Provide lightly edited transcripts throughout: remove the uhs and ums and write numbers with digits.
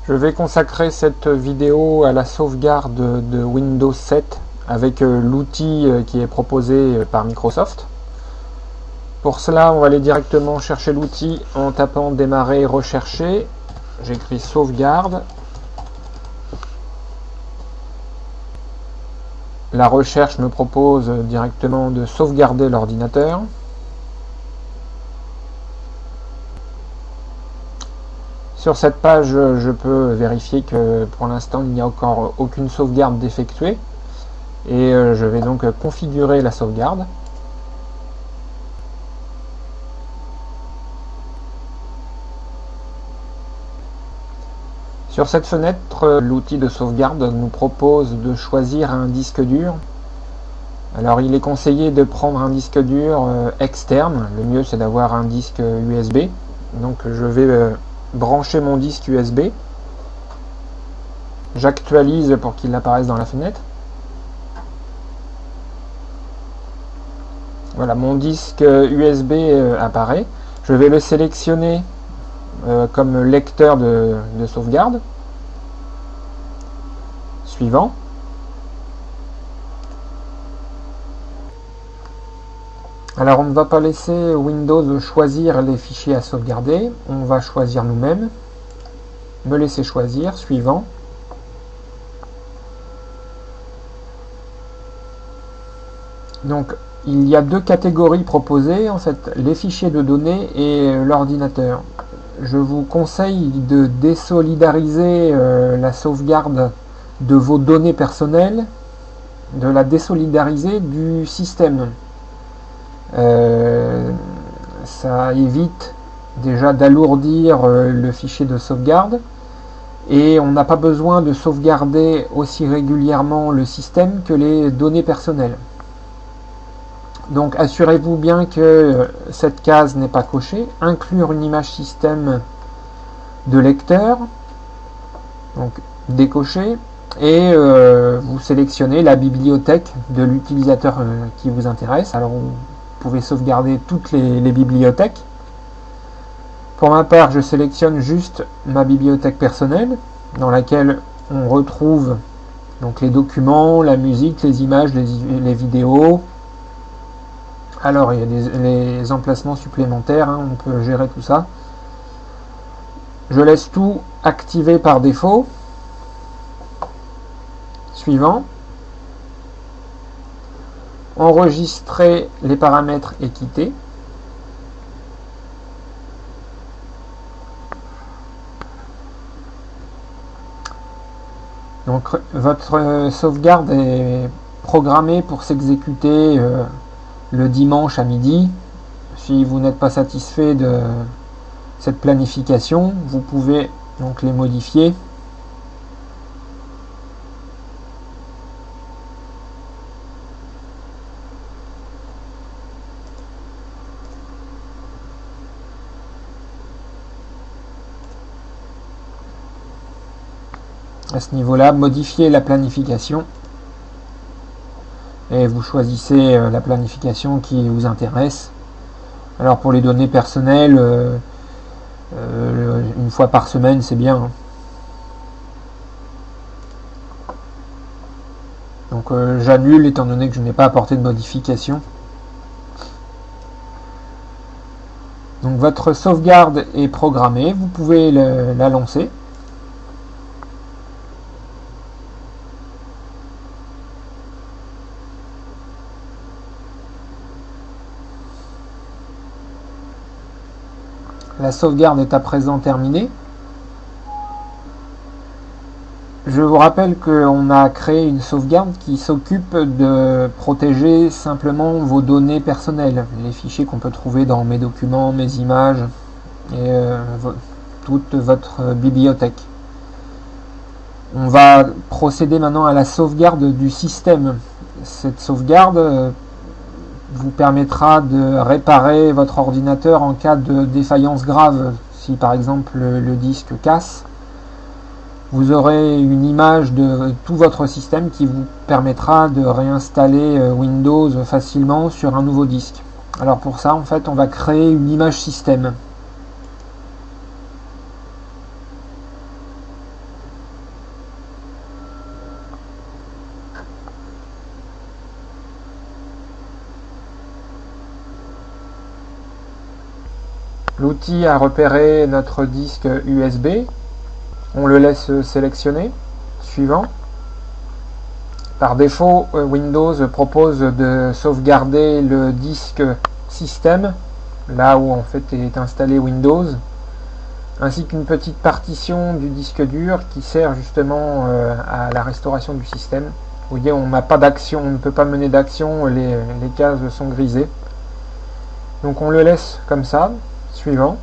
Je vais consacrer cette vidéo à la sauvegarde de Windows 7 avec l'outil qui est proposé par Microsoft. Pour cela, on va aller directement chercher l'outil en tapant démarrer, rechercher. J'écris sauvegarde. La recherche me propose directement de sauvegarder l'ordinateur. Sur cette page, je peux vérifier que pour l'instant, il n'y a encore aucune sauvegarde d'effectuer. Et je vais donc configurer la sauvegarde. Sur cette fenêtre, l'outil de sauvegarde nous propose de choisir un disque dur. Alors il est conseillé de prendre un disque dur externe. Le mieux c'est d'avoir un disque USB. Donc je vais brancher mon disque USB. J'actualise pour qu'il apparaisse dans la fenêtre. Voilà, mon disque USB apparaît. Je vais le sélectionner comme lecteur de sauvegarde. Suivant. Alors on ne va pas laisser Windows choisir les fichiers à sauvegarder, on va choisir nous-mêmes. Me laisser choisir, suivant. Donc il y a deux catégories proposées, en fait, les fichiers de données et l'ordinateur. Je vous conseille de désolidariser la sauvegarde de vos données personnelles, de la désolidariser du système. Ça évite déjà d'alourdir le fichier de sauvegarde et on n'a pas besoin de sauvegarder aussi régulièrement le système que les données personnelles. Donc assurez-vous bien que cette case n'est pas cochée. Inclure une image système de lecteur, donc décoché, et vous sélectionnez la bibliothèque de l'utilisateur qui vous intéresse. Alors vous pouvez sauvegarder toutes les bibliothèques. Pour ma part, je sélectionne juste ma bibliothèque personnelle, dans laquelle on retrouve donc les documents, la musique, les images, les vidéos. Alors il y a les emplacements supplémentaires, on peut gérer tout ça. Je laisse tout activé par défaut. Suivant. Enregistrer les paramètres et quitter. Donc votre sauvegarde est programmée pour s'exécuter le dimanche à midi. Si vous n'êtes pas satisfait de cette planification, vous pouvez donc les modifier. À ce niveau-là, modifier la planification et vous choisissez la planification qui vous intéresse. Alors pour les données personnelles, une fois par semaine c'est bien. Donc j'annule étant donné que je n'ai pas apporté de modification. Donc votre sauvegarde est programmée, vous pouvez la lancer. La sauvegarde est à présent terminée. Je vous rappelle qu'on a créé une sauvegarde qui s'occupe de protéger simplement vos données personnelles, les fichiers qu'on peut trouver dans mes documents, mes images et toute votre bibliothèque. On va procéder maintenant à la sauvegarde du système. Cette sauvegarde vous permettra de réparer votre ordinateur en cas de défaillance grave. Si par exemple le disque casse, vous aurez une image de tout votre système qui vous permettra de réinstaller Windows facilement sur un nouveau disque. Alors pour ça, en fait, on va créer une image système. L'outil a repéré notre disque USB. On le laisse sélectionner. Suivant. Par défaut, Windows propose de sauvegarder le disque système, là où en fait est installé Windows, ainsi qu'une petite partition du disque dur qui sert justement à la restauration du système. Vous voyez, on n'a pas d'action, on ne peut pas mener d'action, les cases sont grisées. Donc on le laisse comme ça. Suivant.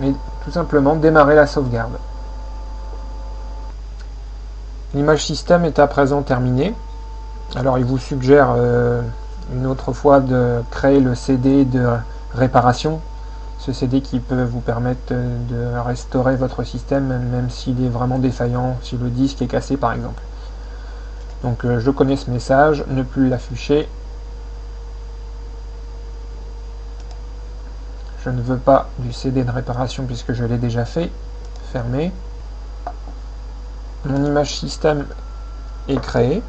Et tout simplement démarrer la sauvegarde. L'image système est à présent terminée. Alors il vous suggère une autre fois de créer le CD de réparation. Ce CD qui peut vous permettre de restaurer votre système même s'il est vraiment défaillant, si le disque est cassé par exemple. Donc je connais ce message, ne plus l'afficher. Je ne veux pas du CD de réparation puisque je l'ai déjà fait. Fermé. Mon image système est créée.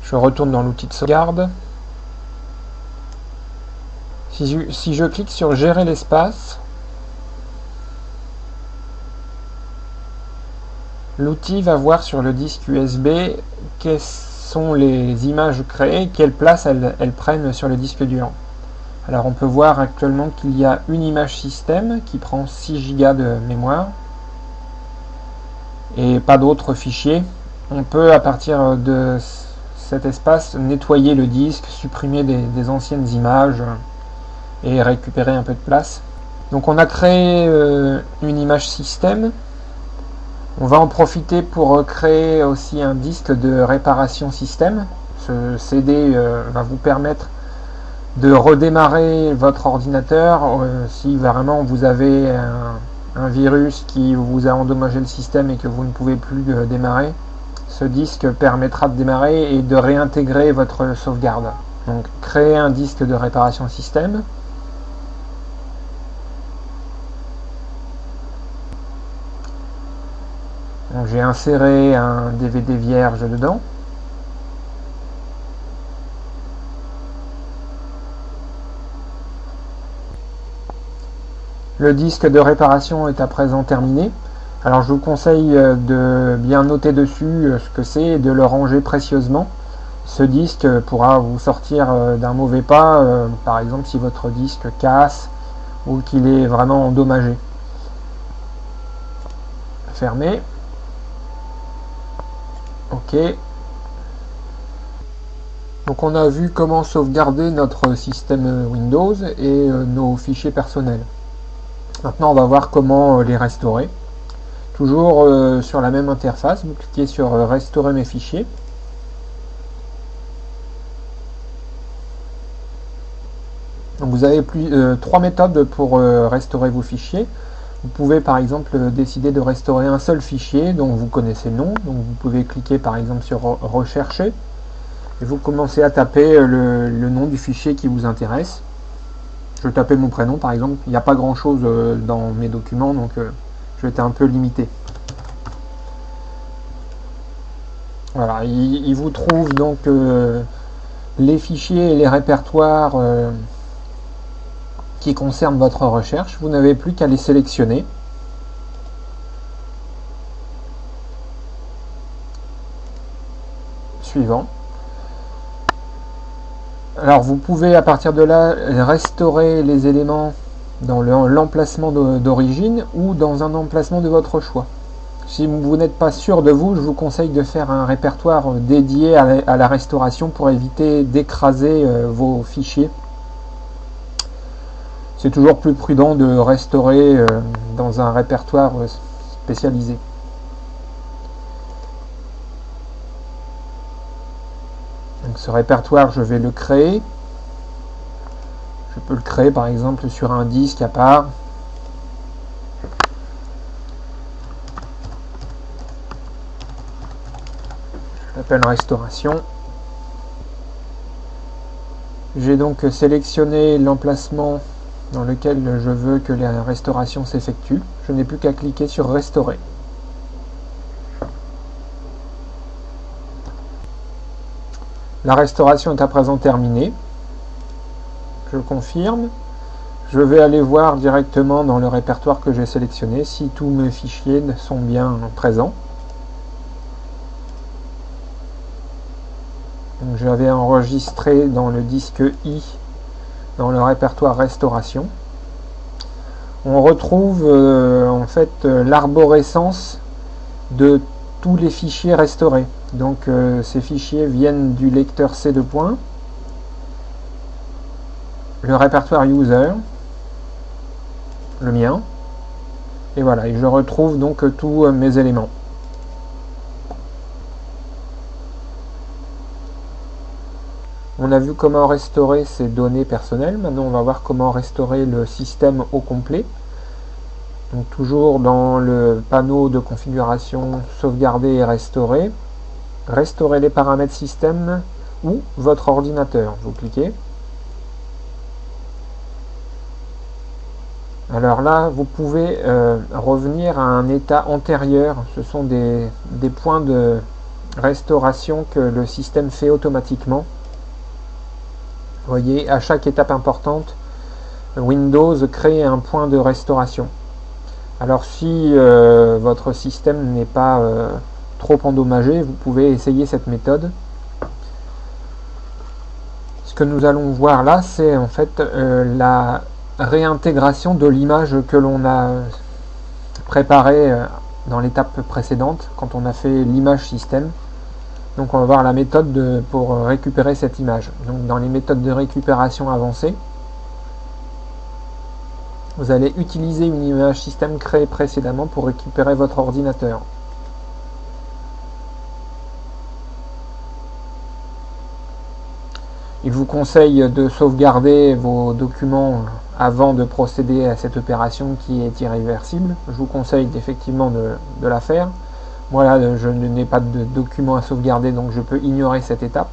Je retourne dans l'outil de sauvegarde. Si je clique sur gérer l'espace, l'outil va voir sur le disque USB quelles sont les images créées, quelle place elles prennent sur le disque dur. Alors on peut voir actuellement qu'il y a une image système qui prend 6 Go de mémoire et pas d'autres fichiers. On peut à partir de cet espace nettoyer le disque, supprimer des anciennes images et récupérer un peu de place. Donc on a créé une image système. On va en profiter pour créer aussi un disque de réparation système. Ce CD va vous permettre de redémarrer votre ordinateur si vraiment vous avez un virus qui vous a endommagé le système et que vous ne pouvez plus démarrer. Ce disque permettra de démarrer et de réintégrer votre sauvegarde. Donc créer un disque de réparation système. J'ai inséré un DVD vierge dedans. Le disque de réparation est à présent terminé. Alors je vous conseille de bien noter dessus ce que c'est et de le ranger précieusement. Ce disque pourra vous sortir d'un mauvais pas, par exemple si votre disque casse ou qu'il est vraiment endommagé. Fermé. Ok. Donc on a vu comment sauvegarder notre système Windows et nos fichiers personnels. Maintenant on va voir comment les restaurer. Toujours sur la même interface, vous cliquez sur restaurer mes fichiers. Donc vous avez trois méthodes pour restaurer vos fichiers. Vous pouvez par exemple décider de restaurer un seul fichier dont vous connaissez le nom. Donc vous pouvez cliquer par exemple sur rechercher et vous commencez à taper le nom du fichier qui vous intéresse. Je vais taper mon prénom par exemple. Il n'y a pas grand chose dans mes documents donc je vais être un peu limité. Voilà, il vous trouve donc les fichiers et les répertoires qui concernent votre recherche. Vous n'avez plus qu'à les sélectionner. Suivant. Alors vous pouvez à partir de là restaurer les éléments dans l'emplacement d'origine ou dans un emplacement de votre choix. Si vous n'êtes pas sûr de vous, je vous conseille de faire un répertoire dédié à la restauration pour éviter d'écraser vos fichiers. C'est toujours plus prudent de restaurer dans un répertoire spécialisé. Donc ce répertoire, je vais le créer. Je peux le créer par exemple sur un disque à part. Je l'appelle restauration. J'ai donc sélectionné l'emplacement dans lequel je veux que la restauration s'effectue. Je n'ai plus qu'à cliquer sur restaurer. La restauration est à présent terminée. Je confirme. Je vais aller voir directement dans le répertoire que j'ai sélectionné si tous mes fichiers sont bien présents. J'avais enregistré dans le disque I, dans le répertoire restauration. On retrouve en fait l'arborescence de tous les fichiers restaurés. Donc ces fichiers viennent du lecteur C2 points, le répertoire user, le mien, et voilà, et je retrouve donc tous mes éléments. On a vu comment restaurer ces données personnelles. Maintenant on va voir comment restaurer le système au complet. Donc toujours dans le panneau de configuration sauvegarder et restaurer. Restaurer les paramètres système ou votre ordinateur. Vous cliquez. Alors là, vous pouvez revenir à un état antérieur. Ce sont des points de restauration que le système fait automatiquement. Vous voyez, à chaque étape importante, Windows crée un point de restauration. Alors si votre système n'est pas trop endommagé, vous pouvez essayer cette méthode. Ce que nous allons voir là, c'est en fait la réintégration de l'image que l'on a préparée dans l'étape précédente, quand on a fait l'image système. Donc on va voir la méthode pour récupérer cette image. Donc dans les méthodes de récupération avancées, vous allez utiliser une image système créée précédemment pour récupérer votre ordinateur. Il vous conseille de sauvegarder vos documents avant de procéder à cette opération qui est irréversible. Je vous conseille effectivement de la faire. Moi là, je n'ai pas de documents à sauvegarder, donc je peux ignorer cette étape.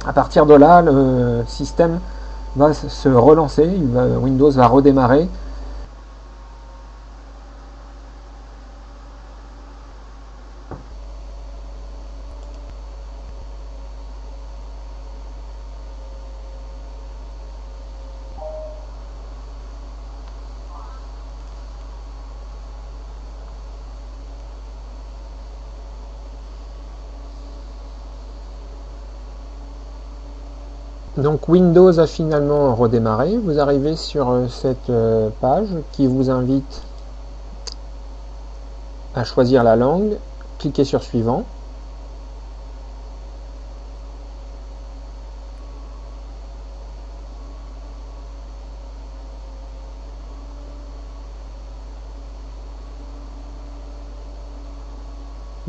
À partir de là, le système va se relancer, Windows va redémarrer. Donc Windows a finalement redémarré. Vous arrivez sur cette page qui vous invite à choisir la langue. Cliquez sur suivant.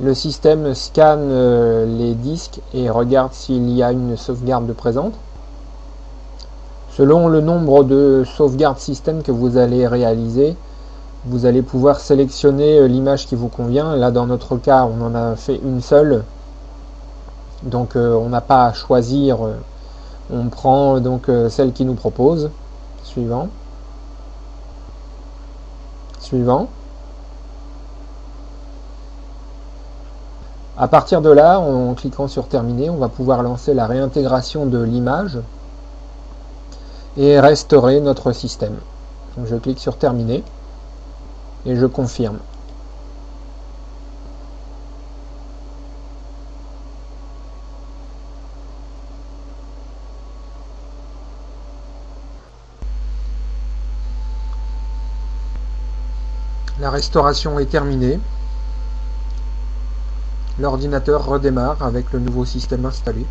Le système scanne les disques et regarde s'il y a une sauvegarde de présente. Selon le nombre de sauvegardes système que vous allez réaliser, vous allez pouvoir sélectionner l'image qui vous convient. Là, dans notre cas, on en a fait une seule. Donc, on n'a pas à choisir. On prend donc celle qui nous propose. Suivant. Suivant. À partir de là, en cliquant sur terminer, on va pouvoir lancer la réintégration de l'image et restaurer notre système. Donc je clique sur terminer et je confirme. La restauration est terminée. L'ordinateur redémarre avec le nouveau système installé.